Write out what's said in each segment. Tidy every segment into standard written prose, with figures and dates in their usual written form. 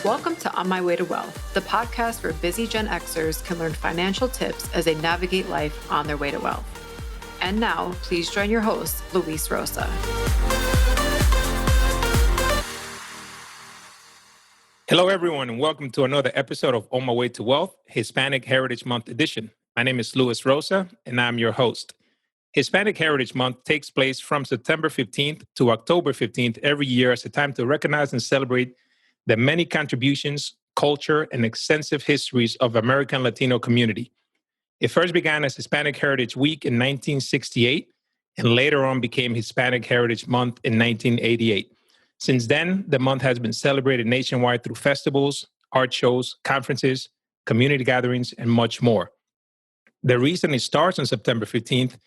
Welcome to On My Way to Wealth, the podcast where busy Gen Xers can learn financial tips as they navigate life on their way to wealth. And now, please join your host, Luis Rosa. Hello, everyone, and welcome to another episode of On My Way to Wealth, Hispanic Heritage Month edition. My name is Luis Rosa, and I'm your host. Hispanic Heritage Month takes place from September 15th to October 15th every year as a time to recognize and celebrate the many contributions, culture, and extensive histories of American Latino community. It first began as Hispanic Heritage Week in 1968, and later on became Hispanic Heritage Month in 1988. Since then, the month has been celebrated nationwide through festivals, art shows, conferences, community gatherings, and much more. The reason it starts on September 15th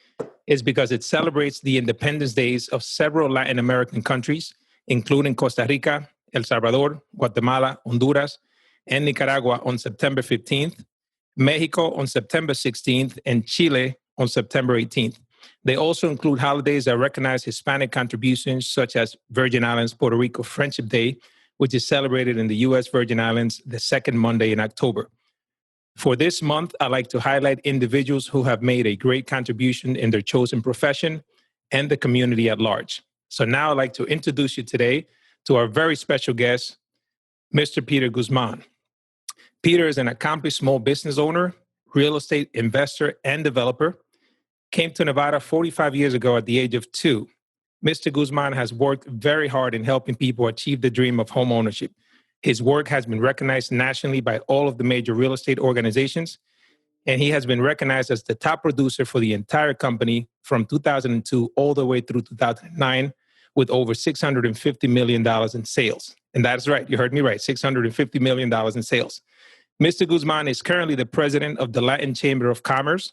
is because it celebrates the independence days of several Latin American countries, including Costa Rica, El Salvador, Guatemala, Honduras, and Nicaragua on September 15th, Mexico on September 16th, and Chile on September 18th. They also include holidays that recognize Hispanic contributions, such as Virgin Islands, Puerto Rico Friendship Day, which is celebrated in the U.S. Virgin Islands the second Monday in October. For this month, I'd like to highlight individuals who have made a great contribution in their chosen profession and the community at large. So now I'd like to introduce you today to our very special guest, Mr. Peter Guzman. Peter is an accomplished small business owner, real estate investor, and developer. Came to Nevada 45 years ago at the age of 2. Mr. Guzman has worked very hard in helping people achieve the dream of home ownership. His work has been recognized nationally by all of the major real estate organizations, and he has been recognized as the top producer for the entire company from 2002 all the way through 2009 with over $650 million in sales. And that's right, you heard me right, $650 million in sales. Mr. Guzman is currently the president of the Latin Chamber of Commerce,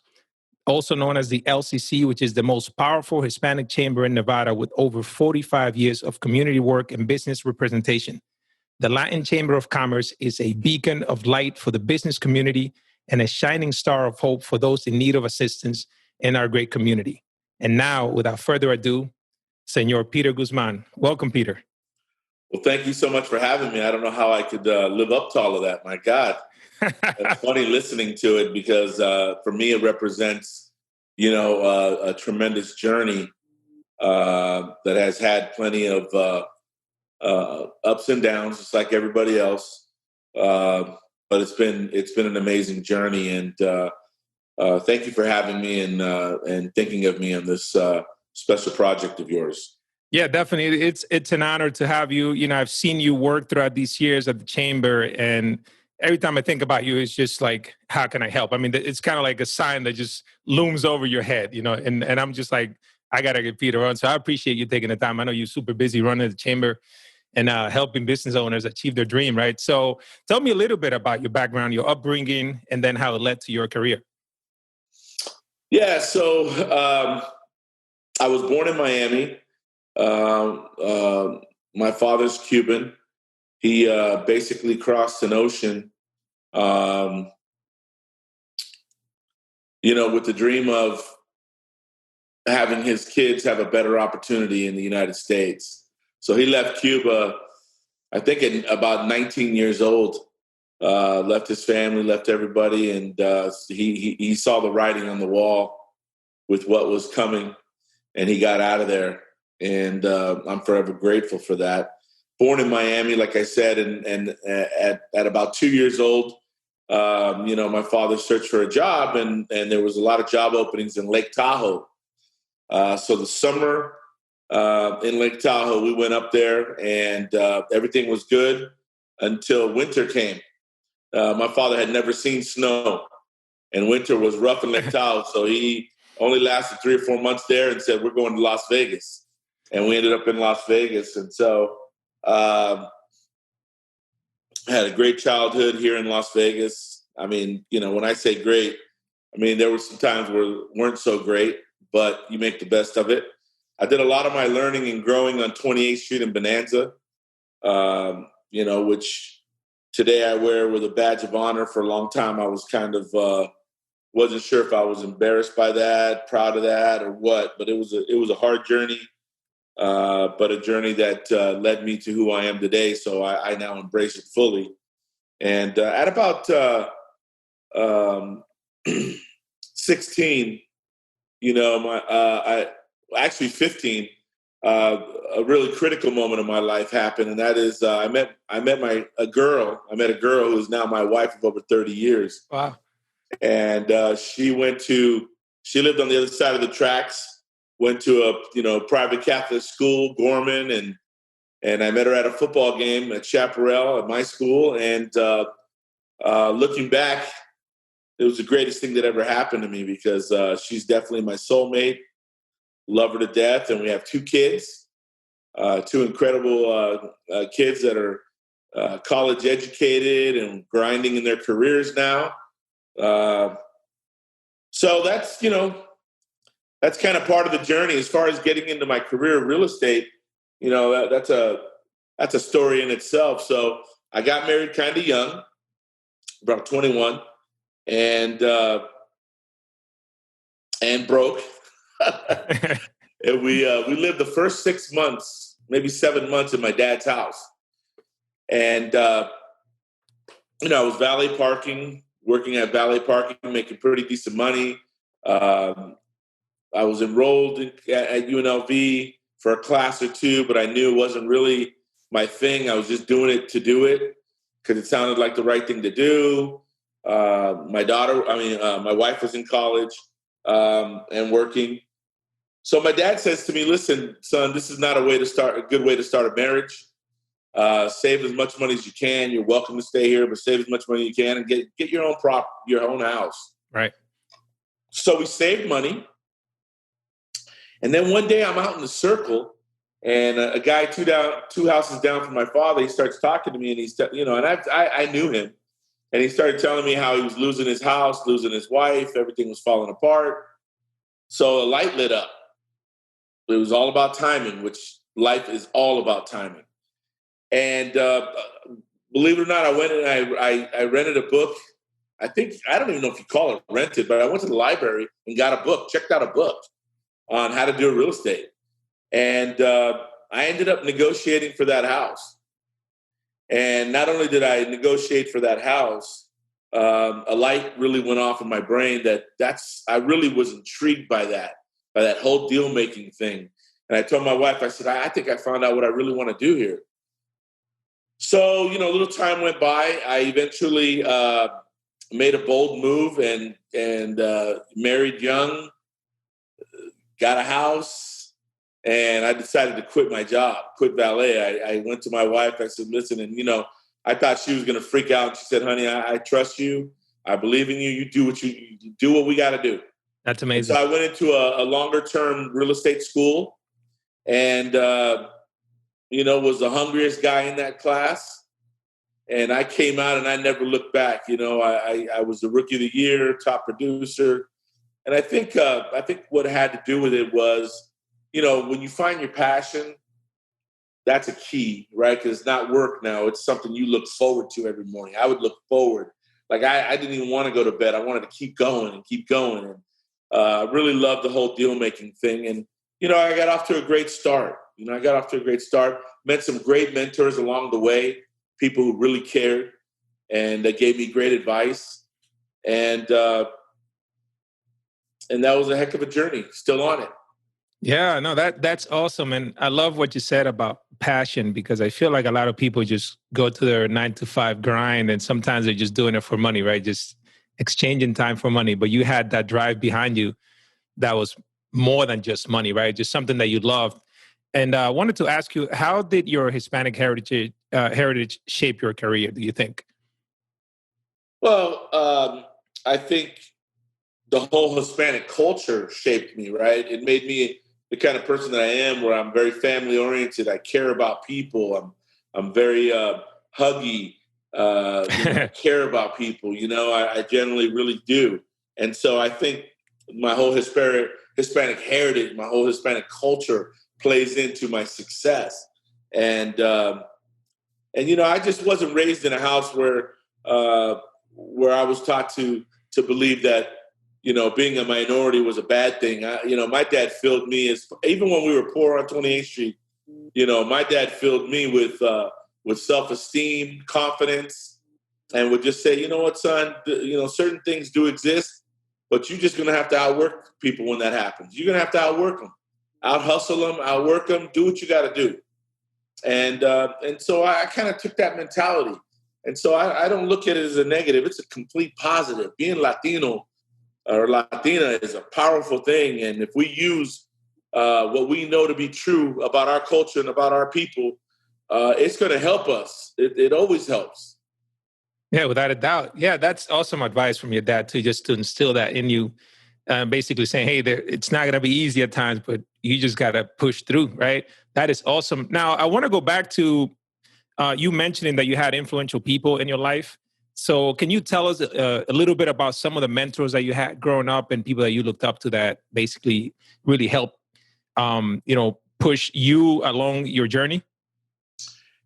also known as the LCC, which is the most powerful Hispanic chamber in Nevada with over 45 years of community work and business representation. The Latin Chamber of Commerce is a beacon of light for the business community and a shining star of hope for those in need of assistance in our great community. And now, without further ado, Senor Peter Guzman. Welcome, Peter. Well, thank you so much for having me. I don't know how I could live up to all of that. My God. It's funny listening to it because for me, it represents, a tremendous journey that has had plenty of ups and downs, just like everybody else. But it's been an amazing journey, and thank you for having me and thinking of me on this special project of yours. Yeah, definitely. It's an honor to have you. I've seen you work throughout these years at the chamber, and every time I think about you, it's just like, how can I help? I mean, it's kind of like a sign that just looms over your head, and I'm just like, I got to get Peter on. So I appreciate you taking the time. I know you're super busy running the chamber and helping business owners achieve their dream, right? So tell me a little bit about your background, your upbringing, and then how it led to your career. Yeah, so I was born in Miami. My father's Cuban. He basically crossed an ocean, with the dream of having his kids have a better opportunity in the United States. So he left Cuba, I think at about 19 years old, left his family, left everybody, and he saw the writing on the wall with what was coming, and he got out of there. And I'm forever grateful for that. Born in Miami, like I said, and at about 2 years old, my father searched for a job, and there was a lot of job openings in Lake Tahoe. So the summer in Lake Tahoe, we went up there, and everything was good until winter came. My father had never seen snow, and winter was rough in Lake Tahoe, so he only lasted 3 or 4 months there and said, "We're going to Las Vegas." And we ended up in Las Vegas. And so I had a great childhood here in Las Vegas. I mean, when I say great, I mean, there were some times where it weren't so great, but you make the best of it. I did a lot of my learning and growing on 28th Street in Bonanza, which today I wear with a badge of honor. For a long time, I was kind of wasn't sure if I was embarrassed by that, proud of that, or what. But it was a hard journey. but a journey that led me to who I am today. So I now embrace it fully. And at about 16, I actually 15. A really critical moment of my life happened, and that is I met a girl who is now my wife of over 30 years. Wow. And she lived on the other side of the tracks, went to a private Catholic school, Gorman, and I met her at a football game at Chaparral at my school. And looking back, it was the greatest thing that ever happened to me, because she's definitely my soulmate, love her to death. And we have 2 kids, 2 incredible kids that are college educated and grinding in their careers now. So that's kind of part of the journey. As far as getting into my career in real estate, that's a story in itself. So I got married kind of young, about 21, and broke. And we lived the first 6 months, maybe 7 months, in my dad's house. And I was valet parking, working at valet parking, making pretty decent money. I was enrolled at UNLV for a class or 2, but I knew it wasn't really my thing. I was just doing it to do it because it sounded like the right thing to do. My wife was in college and working. So my dad says to me, "Listen, son, this is not a good way to start a marriage. Save as much money as you can. You're welcome to stay here, but save as much money as you can and get your own house." Right. So we saved money. And then one day I'm out in the circle, and a guy two houses down from my father, he starts talking to me, and I knew him, and he started telling me how he was losing his house, losing his wife, everything was falling apart. So a light lit up. It was all about timing, which life is all about timing. And believe it or not, I went and I rented a book. I don't even know if you call it rented, but I went to the library and got a book, checked out a book on how to do real estate. And I ended up negotiating for that house. And not only did I negotiate for that house, a light really went off in my brain I really was intrigued by that whole deal-making thing. And I told my wife, I said, I think I found out what I really want to do here. So, a little time went by. I eventually made a bold move and married young, got a house, and I decided to quit my job, quit valet. I went to my wife. I said, "Listen," and I thought she was going to freak out. She said, "Honey, I trust you. I believe in you. You do what we got to do." That's amazing. And so I went into a longer-term real estate school, and was the hungriest guy in that class. And I came out, and I never looked back. I was the rookie of the year, top producer. And I think what had to do with it was, when you find your passion, that's a key, right? Because it's not work now. It's something you look forward to every morning. I would look forward. Like I didn't even want to go to bed. I wanted to keep going and keep going. And I really loved the whole deal-making thing. And, I got off to a great start. Met some great mentors along the way, people who really cared and that gave me great advice. And that was a heck of a journey. Still on it. Yeah, no, that's awesome. And I love what you said about passion, because I feel like a lot of people just go to their 9-to-5 grind, and sometimes they're just doing it for money, right? Just exchanging time for money. But you had that drive behind you that was more than just money, right? Just something that you loved. And I wanted to ask you, how did your Hispanic heritage shape your career, do you think? Well, I think the whole Hispanic culture shaped me, right? It made me the kind of person that I am, where I'm very family oriented. I care about people. I'm very huggy. I care about people. I generally really do. And so I think my whole Hispanic heritage, my whole Hispanic culture plays into my success. And I just wasn't raised in a house where I was taught to believe that being a minority was a bad thing. My dad filled me even when we were poor on 28th Street. My dad filled me with self-esteem, confidence, and would just say, you know what, son, certain things do exist, but you're just going to have to outwork people when that happens. You're going to have to outwork them, out-hustle them, outwork them, do what you got to do. And so I kind of took that mentality. And so I don't look at it as a negative. It's a complete positive. Being Latino or Latina is a powerful thing. And if we use what we know to be true about our culture and about our people, it's going to help us. It always helps. Yeah, without a doubt. Yeah, that's awesome advice from your dad too, just to instill that in you. Basically saying, hey, it's not going to be easy at times, but you just got to push through, right? That is awesome. Now, I want to go back to you mentioning that you had influential people in your life. So can you tell us a little bit about some of the mentors that you had growing up and people that you looked up to that basically really helped, push you along your journey?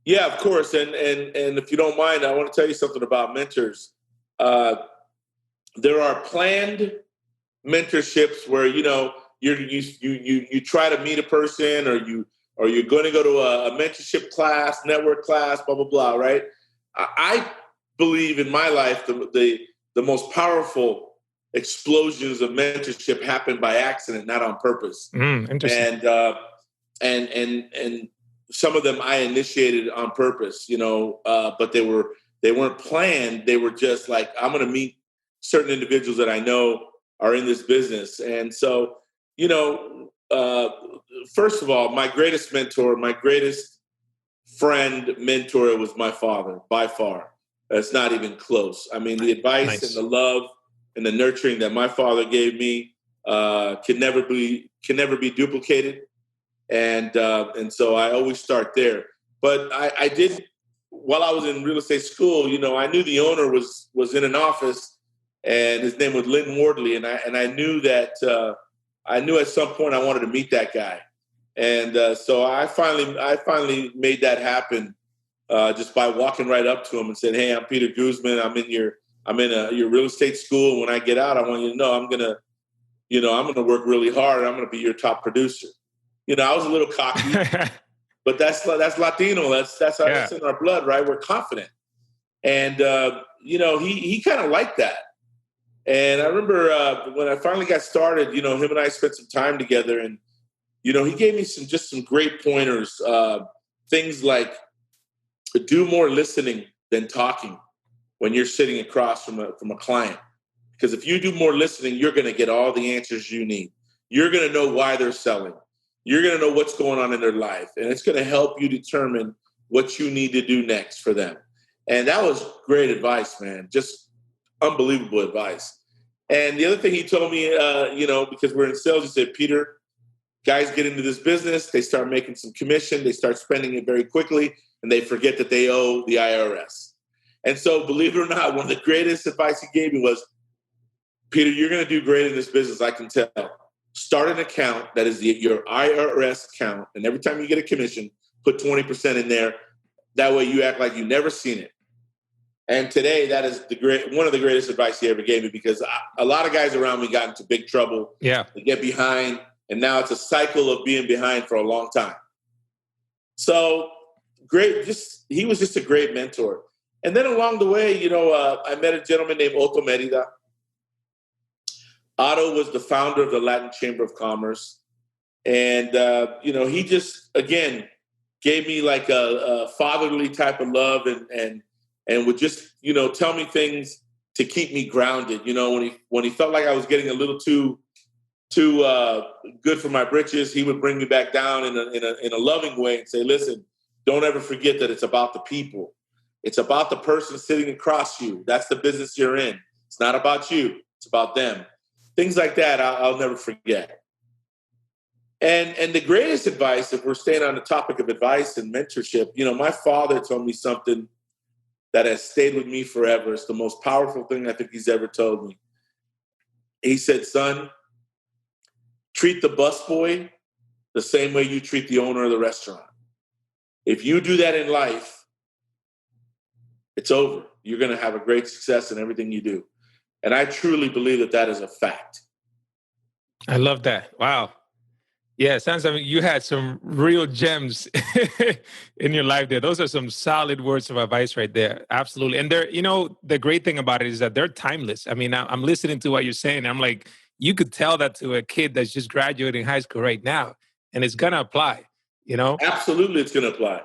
Yeah, of course. And if you don't mind, I want to tell you something about mentors. There are planned mentorships where you try to meet a person, or you're going to go to a mentorship class, network class, blah blah blah. Right? I believe in my life the most powerful explosions of mentorship happen by accident, not on purpose. Interesting. And some of them I initiated on purpose, but they weren't planned. They were just like, I'm going to meet certain individuals that I know are in this business. And so, first of all, my greatest mentor, my greatest friend, mentor was my father, by far. It's not even close. I mean, the advice and the love and the nurturing that my father gave me can never be duplicated. And so I always start there. But I did, while I was in real estate school, I knew the owner was in an office, and his name was Lynn Wardley. And I knew that I knew at some point I wanted to meet that guy. And so I finally made that happen just by walking right up to him and said, "Hey, I'm Peter Guzman. I'm in your real estate school. When I get out, I want you to know I'm gonna work really hard. I'm gonna be your top producer." I was a little cocky, but that's Latino. That's in our blood, right? We're confident, and he kind of liked that. And I remember when I finally got started, him and I spent some time together, and he gave me some great pointers. Things like do more listening than talking when you're sitting across from a client, because if you do more listening, you're going to get all the answers you need. You're going to know why they're selling. You're going to know what's going on in their life, and it's going to help you determine what you need to do next for them. And that was great advice, man. Just unbelievable advice. And the other thing he told me, because we're in sales, he said, "Peter, guys get into this business, they start making some commission, they start spending it very quickly, and they forget that they owe the IRS." And so, believe it or not, one of the greatest advice he gave me was, "Peter, you're going to do great in this business, I can tell. Start an account that is your IRS account, and every time you get a commission, put 20% in there. That way you act like you've never seen it." And today, that is one of the greatest advice he ever gave me, because a lot of guys around me got into big trouble. Yeah. They get behind, and now it's a cycle of being behind for a long time. So great. He was just a great mentor. And then along the way, I met a gentleman named Otto Merida. Otto was the founder of the Latin Chamber of Commerce. And, he just, again, gave me like a fatherly type of love and would just, tell me things to keep me grounded. When he felt like I was getting a little too good for my britches, he would bring me back down in a loving way and say, "Listen, don't ever forget that it's about the people. It's about the person sitting across you. That's the business you're in. It's not about you. It's about them." Things like that, I'll never forget. And the greatest advice, if we're staying on the topic of advice and mentorship, my father told me something that has stayed with me forever. It's the most powerful thing I think he's ever told me. He said, "Son, treat the busboy the same way you treat the owner of the restaurant. If you do that in life, it's over. You're going to have a great success in everything you do. And I truly believe that that is a fact. I love that. Wow. Yeah, it sounds like you had some real gems in your life there. Those are some solid words of advice right there. Absolutely. And they're, the great thing about it is that they're timeless. I mean, I'm listening to what you're saying. I'm like, you could tell that to a kid that's just graduating high school right now, and it's going to apply, Absolutely, it's going to apply.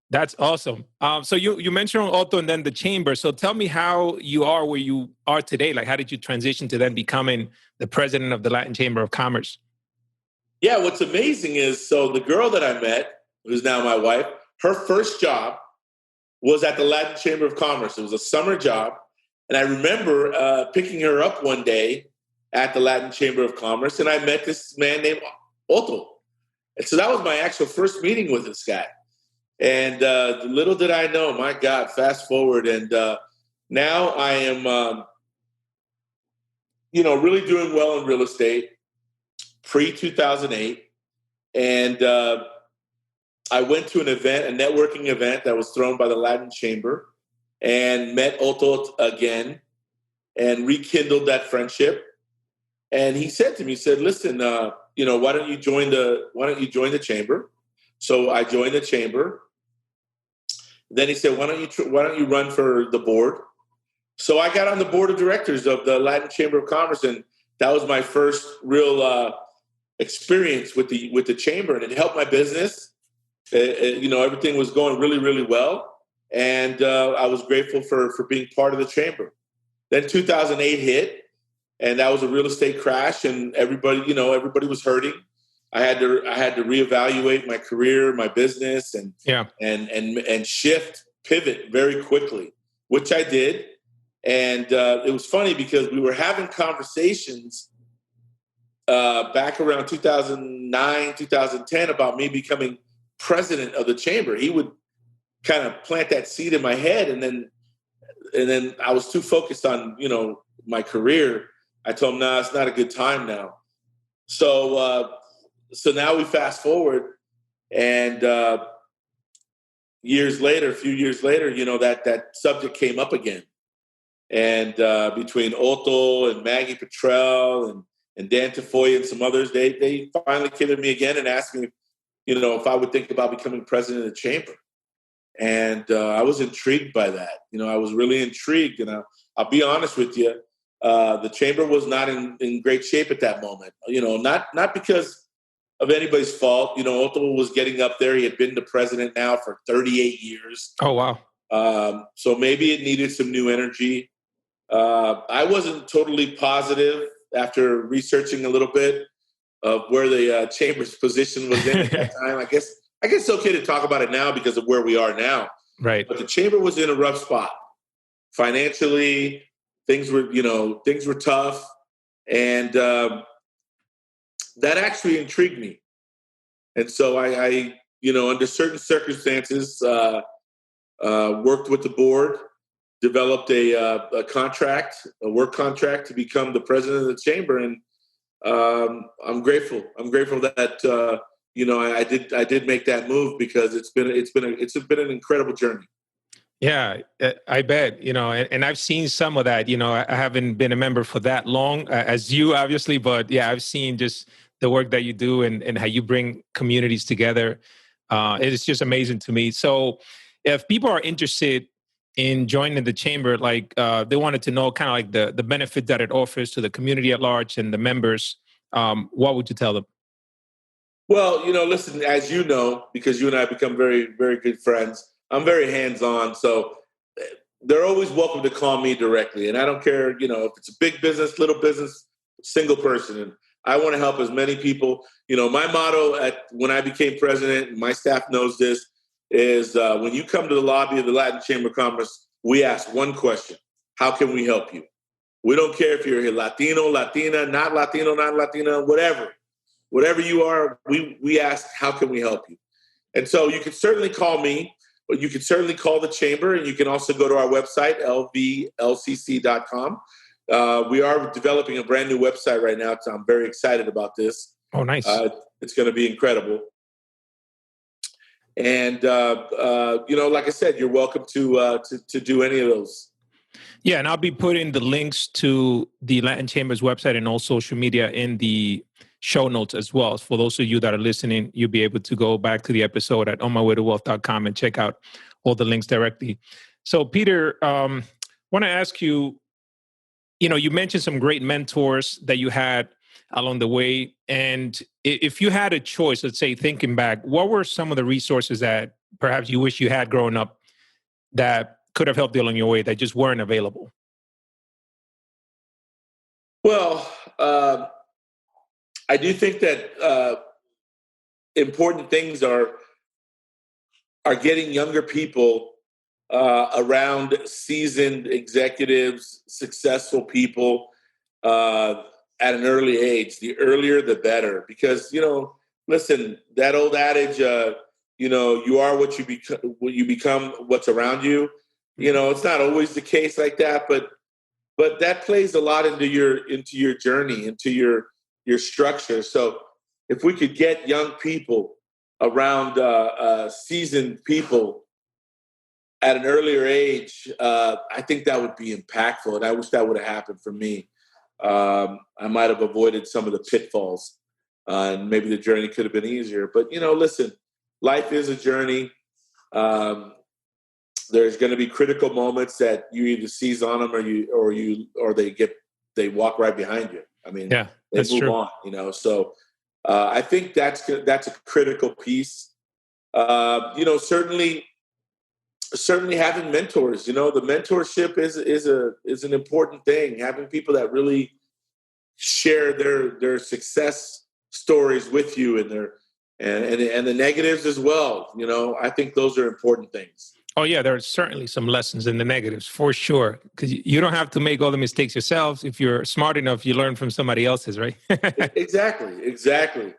That's awesome. So you mentioned Otto and then the chamber. So tell me how you are where you are today. Like, how did you transition to then becoming the president of the Latin Chamber of Commerce? Yeah, what's amazing is, so the girl that I met, who's now my wife, her first job was at the Latin Chamber of Commerce. It was a summer job. And I remember picking her up one day at the Latin Chamber of Commerce, and I met this man named Otto. And so that was my actual first meeting with this guy. And little did I know, my God, fast forward. And now I am, really doing well in real estate, pre-2008. And I went to an event, a networking event that was thrown by the Latin Chamber, and met Otto again and rekindled that friendship. And he said to me, he said, listen, why don't you join the chamber? So I joined the chamber. Then he said, why don't you run for the board? So I got on the board of directors of the Latin Chamber of Commerce, and that was my first real experience with the chamber, and it helped my business. Everything was going really, really well, and I was grateful for being part of the chamber. Then 2008 hit, and that was a real estate crash, and everybody was hurting. I had to reevaluate my career, my business, and pivot very quickly, which I did. And it was funny because we were having conversations back around 2009, 2010 about me becoming president of the chamber. He would kind of plant that seed in my head, and then I was too focused on my career. I told him, "No, it's not a good time now." So now we fast forward, and a few years later, that subject came up again. And between Otto and Maggie Petrell and Dan Tafoya and some others, they finally came to me again and asked me, if I would think about becoming president of the chamber. And I was intrigued by that. I was really intrigued. And I'll be honest with you, the chamber was not in great shape at that moment. Not because of anybody's fault. Otto was getting up there. He had been the president now for 38 years. Oh, wow. So maybe it needed some new energy. I wasn't totally positive after researching a little bit of where the chamber's position was in at that time. I guess it's okay to talk about it now because of where we are now. Right. But the chamber was in a rough spot. Financially, things were tough. And that actually intrigued me. And so I under certain circumstances, worked with the board, developed a work contract to become the president of the chamber. And I'm grateful. I'm grateful that, I did make that move because it's been an incredible journey. Yeah, I bet, and I've seen some of that. I haven't been a member for that long as you, obviously, but yeah, I've seen just the work that you do and how you bring communities together. It's just amazing to me. So if people are interested in joining the chamber, like they wanted to know kind of like the benefit that it offers to the community at large and the members, what would you tell them? Well, listen, as you know, because you and I become very, very good friends, I'm very hands-on. So they're always welcome to call me directly. And I don't care, if it's a big business, little business, single person. And I want to help as many people. My motto when I became president, and my staff knows this, is when you come to the lobby of the Latin Chamber of Commerce, we ask one question: how can we help you? We don't care if you're Latino, Latina, not Latino, not Latina, whatever you are, we ask, how can we help you? And so you can certainly call me, but you can certainly call the chamber, and you can also go to our website, lvlcc.com. We are developing a brand new website right now, so I'm very excited about this. Oh, nice. It's going to be incredible. And, like I said, you're welcome to do any of those. Yeah, and I'll be putting the links to the Latin Chamber's website and all social media in the show notes as well. For those of you that are listening, you'll be able to go back to the episode at onmywaytowealth.com and check out all the links directly. So, Peter, want to ask you, you mentioned some great mentors that you had along the way. And if you had a choice, let's say thinking back, what were some of the resources that perhaps you wish you had growing up that could have helped you along your way that just weren't available? Well, I do think that important things are getting younger people around seasoned executives, successful people at an early age. The earlier, the better. Because, listen, that old adage, you are what you become what's around you. It's not always the case like that, but that plays a lot into your journey, into your structure. So if we could get young people around seasoned people at an earlier age, I think that would be impactful. And I wish that would have happened for me. I might have avoided some of the pitfalls, and maybe the journey could have been easier. But, listen, life is a journey. There's going to be critical moments that you either seize on them or they walk right behind you. I mean, yeah, they move true. on, So I think that's a critical piece. Certainly having mentors. The mentorship is an important thing. Having people that really share their success stories with you and the negatives as well. I think those are important things. Oh, yeah, there are certainly some lessons in the negatives for sure, because you don't have to make all the mistakes yourselves. If you're smart enough, you learn from somebody else's, right? Exactly.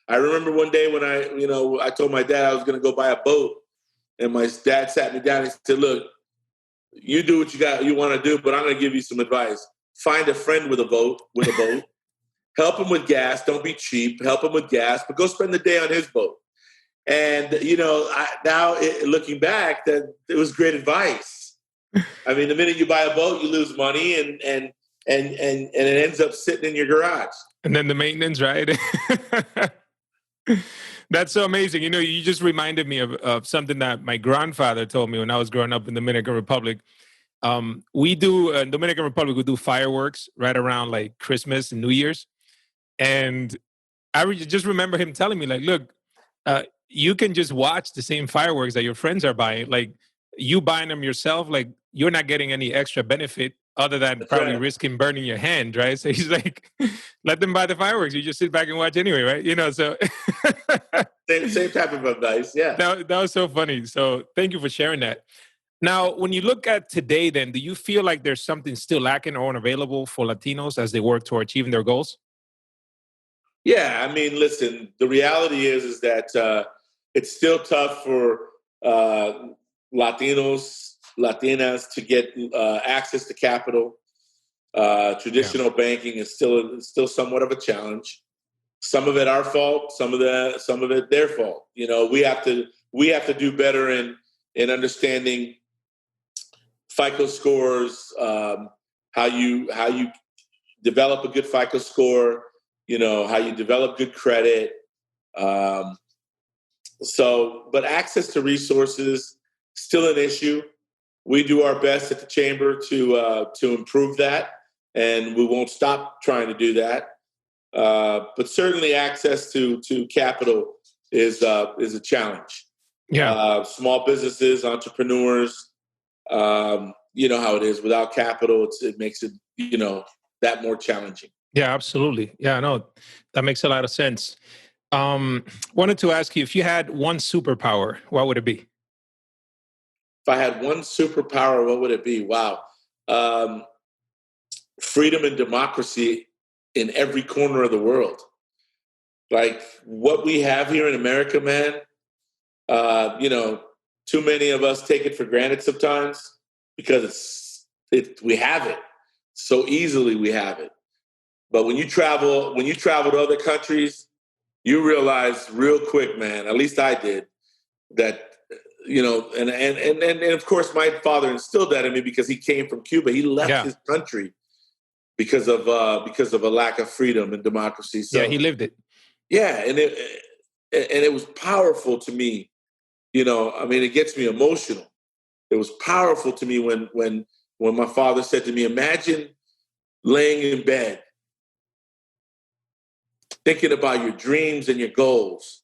I remember one day when I told my dad I was going to go buy a boat, and my dad sat me down and said, "Look, you do what you want to do, but I'm going to give you some advice. Find a friend with a boat. Help him with gas. Don't be cheap. Help him with gas, but go spend the day on his boat." And, looking back, that it was great advice. I mean, the minute you buy a boat, you lose money and it ends up sitting in your garage. And then the maintenance, right? That's so amazing. You just reminded me of something that my grandfather told me when I was growing up in the Dominican Republic. We do, in Dominican Republic, we do fireworks right around like Christmas and New Year's. And I just remember him telling me, like, look, you can just watch the same fireworks that your friends are buying. Like, you buying them yourself, like, you're not getting any extra benefit other than That's probably right. risking burning your hand, right? So he's like, let them buy the fireworks. You just sit back and watch anyway, right? So same type of advice, yeah. That was so funny. So thank you for sharing that. Now, when you look at today, then, do you feel like there's something still lacking or unavailable for Latinos as they work toward achieving their goals? Yeah, I mean, listen, the reality is that it's still tough for Latinos, Latinas to get access to capital. Traditional banking is still somewhat of a challenge. Some of it our fault, some of it their fault. We have to do better in understanding FICO scores, how you develop a good FICO score, how you develop good credit. But access to resources still an issue. We do our best at the chamber to improve that, and we won't stop trying to do that. But certainly, access to capital is a challenge. Yeah, small businesses, entrepreneurs. You know how it is. Without capital, it makes it that more challenging. yeah, absolutely. Yeah, no, that makes a lot of sense. Wanted to ask you, if you had one superpower, what would it be? If I had one superpower, what would it be? Wow. Freedom and democracy in every corner of the world. Like what we have here in America, man, too many of us take it for granted sometimes because we have it so easily. We have it. But when you travel to other countries, you realize real quick, man, at least I did, that, and of course my father instilled that in me because he came from Cuba. He left his country because of a lack of freedom and democracy. So he lived it. Yeah, and it was powerful to me. It gets me emotional. It was powerful to me when my father said to me, "Imagine laying in bed, thinking about your dreams and your goals,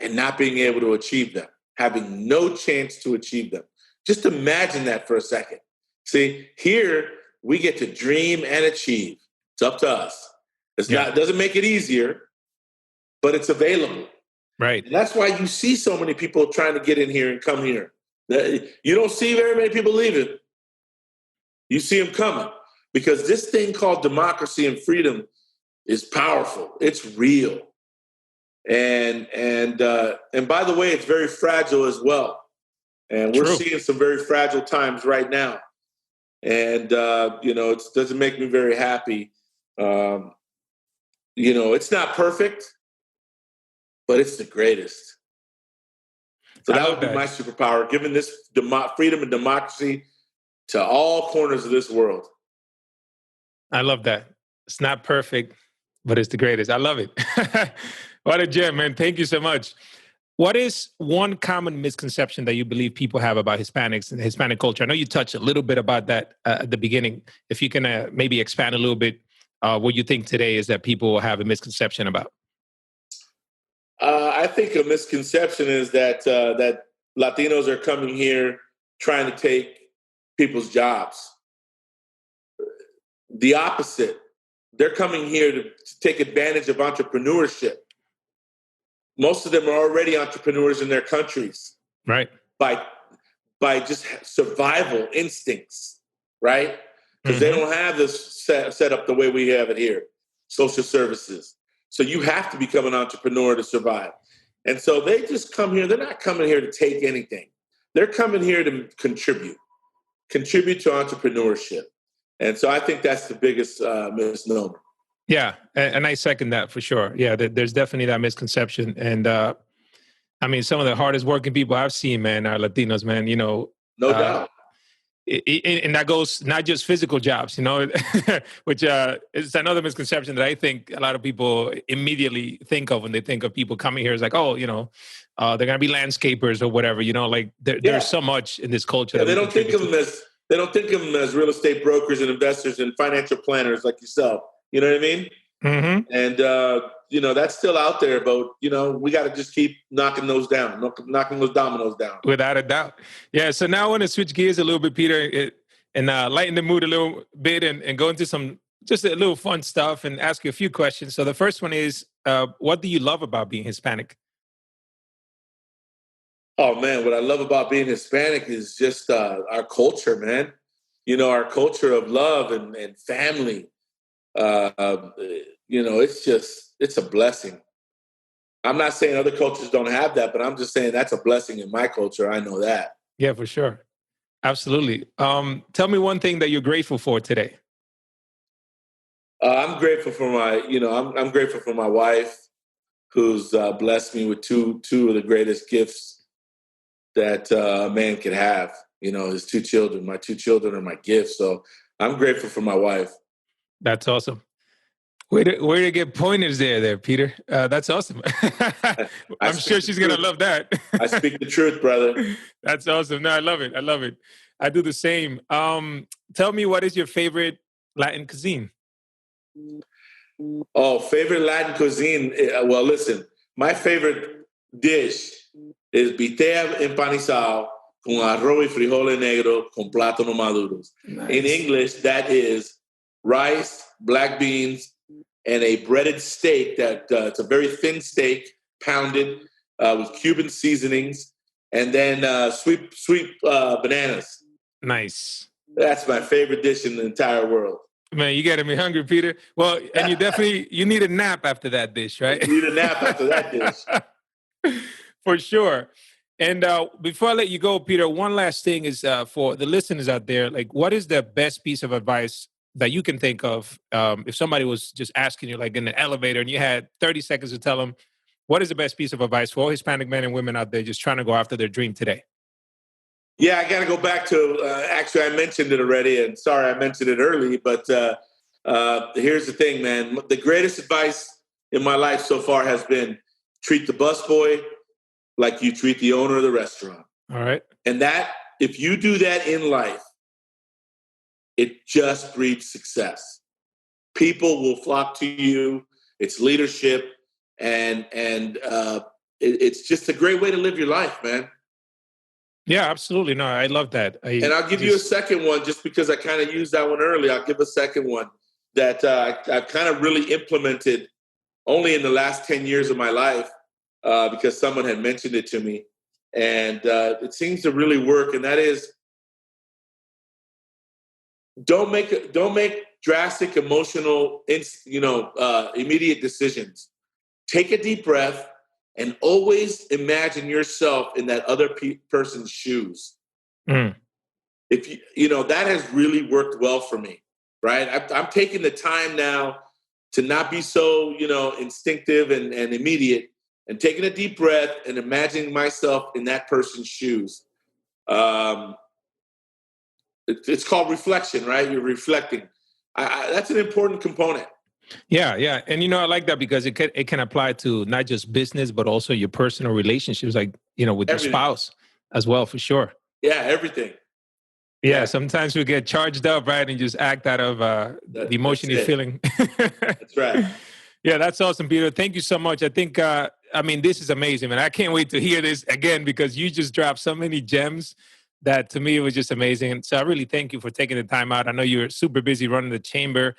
and not being able to achieve them, having no chance to achieve them." Just imagine that for a second. See, here we get to dream and achieve. It's up to us. It doesn't make it easier, but it's available. Right. And that's why you see so many people trying to get in here and come here. You don't see very many people leaving. You see them coming because this thing called democracy and freedom is powerful. It's real. And by the way, it's very fragile as well. And we're seeing some very fragile times right now. And, it doesn't make me very happy. It's not perfect, but it's the greatest. So that would be my superpower, giving this freedom and democracy to all corners of this world. I love that. It's not perfect, but it's the greatest. I love it. What a gem, man. Thank you so much. What is one common misconception that you believe people have about Hispanics and Hispanic culture? I know you touched a little bit about that at the beginning. If you can maybe expand a little bit, what you think today is that people have a misconception about. I think a misconception is that Latinos are coming here trying to take people's jobs. The opposite. They're coming here to take advantage of entrepreneurship. Most of them are already entrepreneurs in their countries. Right. By just survival instincts, right? Because they don't have this set up the way we have it here, social services. So you have to become an entrepreneur to survive. And so they just come here. They're not coming here to take anything. They're coming here to contribute to entrepreneurship. And so I think that's the biggest misnomer. Yeah, and I second that for sure. Yeah, there's definitely that misconception. And some of the hardest working people I've seen, man, are Latinos, man, No doubt. And that goes not just physical jobs, which is another misconception that I think a lot of people immediately think of when they think of people coming here. It's like, they're going to be landscapers or whatever, there's so much in this culture. They don't think of them as real estate brokers and investors and financial planners like yourself. You know what I mean? Mm-hmm. And, that's still out there, but, we got to just keep knocking those dominoes down. Without a doubt. Yeah. So now I want to switch gears a little bit, Peter, and lighten the mood a little bit and go into some just a little fun stuff and ask you a few questions. So the first one is, what do you love about being Hispanic? Oh, man, what I love about being Hispanic is just our culture, man. Our culture of love and family. It's a blessing. I'm not saying other cultures don't have that, but I'm just saying that's a blessing in my culture. I know that. Yeah, for sure. Absolutely. Tell me one thing that you're grateful for today. I'm grateful for I'm grateful for my wife, who's blessed me with two of the greatest gifts that a man could have. His two children. My two children are my gifts. So I'm grateful for my wife. That's awesome. Way to get pointers there, Peter. That's awesome. I'm sure she's going to love that. I speak the truth, brother. That's awesome. No, I love it. I do the same. Tell me, what is your favorite Latin cuisine? Oh, favorite Latin cuisine. Well, listen, my favorite dish is bitea empanizado con arroz y frijoles negros con plátano maduros. Nice. In English, that is rice, black beans, and a breaded steak that it's a very thin steak, pounded with Cuban seasonings, and then sweet bananas. Nice. That's my favorite dish in the entire world. Man, you getting me hungry, Peter. Well, and you need a nap after that dish, right? You need a nap after that dish. For sure. And before I let you go, Peter, one last thing is for the listeners out there, like, what is the best piece of advice that you can think of if somebody was just asking you, like in the elevator, and you had 30 seconds to tell them, what is the best piece of advice for all Hispanic men and women out there just trying to go after their dream today? Yeah, I got to go back to, actually, I mentioned it already, and sorry I mentioned it early, but here's the thing, man. The greatest advice in my life so far has been treat the busboy like you treat the owner of the restaurant. All right. And that, if you do that in life, it just breeds success. People will flock to you. It's leadership, and it's just a great way to live your life, man. Yeah, absolutely. No, I love that. And I'll give you a second one just because I kind of used that one earlier. I'll give a second one that I've kind of really implemented only in the last 10 years of my life because someone had mentioned it to me. And it seems to really work. And that is, don't make drastic, emotional, immediate decisions. Take a deep breath and always imagine yourself in that other person's shoes. If that has really worked well for me, right? I'm taking the time now to not be so, instinctive and immediate, and taking a deep breath and imagining myself in that person's shoes. It's called reflection, right? You're reflecting. That's an important component. Yeah. And, I like that because it can apply to not just business, but also your personal relationships, like, with Everything. your spouse as well, for sure. Yeah, everything. Yeah, sometimes we get charged up, right? And just act out of the emotion you're feeling. That's right. Yeah, that's awesome, Peter. Thank you so much. I think, this is amazing, man. I can't wait to hear this again because you just dropped so many gems that to me it was just amazing. And so I really thank you for taking the time out. I know you're super busy running the chamber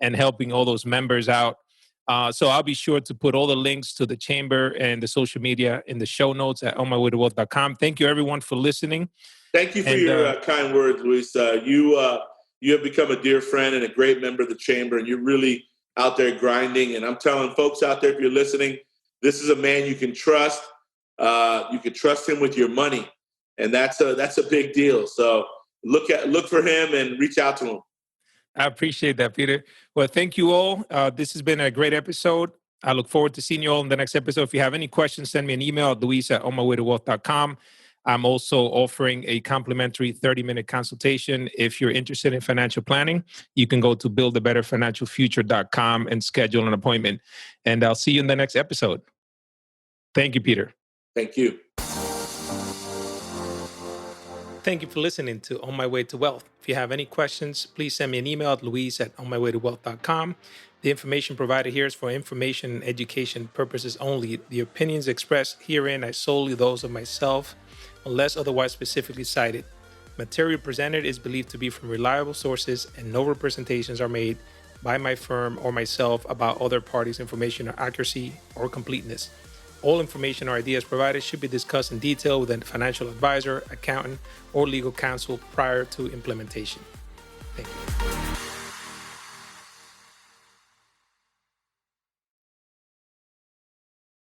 and helping all those members out. So I'll be sure to put all the links to the chamber and the social media in the show notes at onmywaytowealth.com. Thank you, everyone, for listening. Thank you for your kind words, Luis. You have become a dear friend and a great member of the chamber, and you're really out there grinding. And I'm telling folks out there, if you're listening, this is a man you can trust. You can trust him with your money, and that's a big deal. So look for him and reach out to him. I appreciate that, Peter. Well, thank you all. This has been a great episode. I look forward to seeing you all in the next episode. If you have any questions, send me an email at luis@onmywaytowealth.com. I'm also offering a complimentary 30-minute consultation. If you're interested in financial planning, you can go to buildabetterfinancialfuture.com and schedule an appointment. And I'll see you in the next episode. Thank you, Peter. Thank you. Thank you for listening to On My Way to Wealth. If you have any questions, please send me an email at luis@onmywaytowealth.com. The information provided here is for information and education purposes only. The opinions expressed herein are solely those of myself, unless otherwise specifically cited. Material presented is believed to be from reliable sources, and no representations are made by my firm or myself about other parties' information or accuracy or completeness. All information or ideas provided should be discussed in detail with a financial advisor, accountant, or legal counsel prior to implementation. Thank you.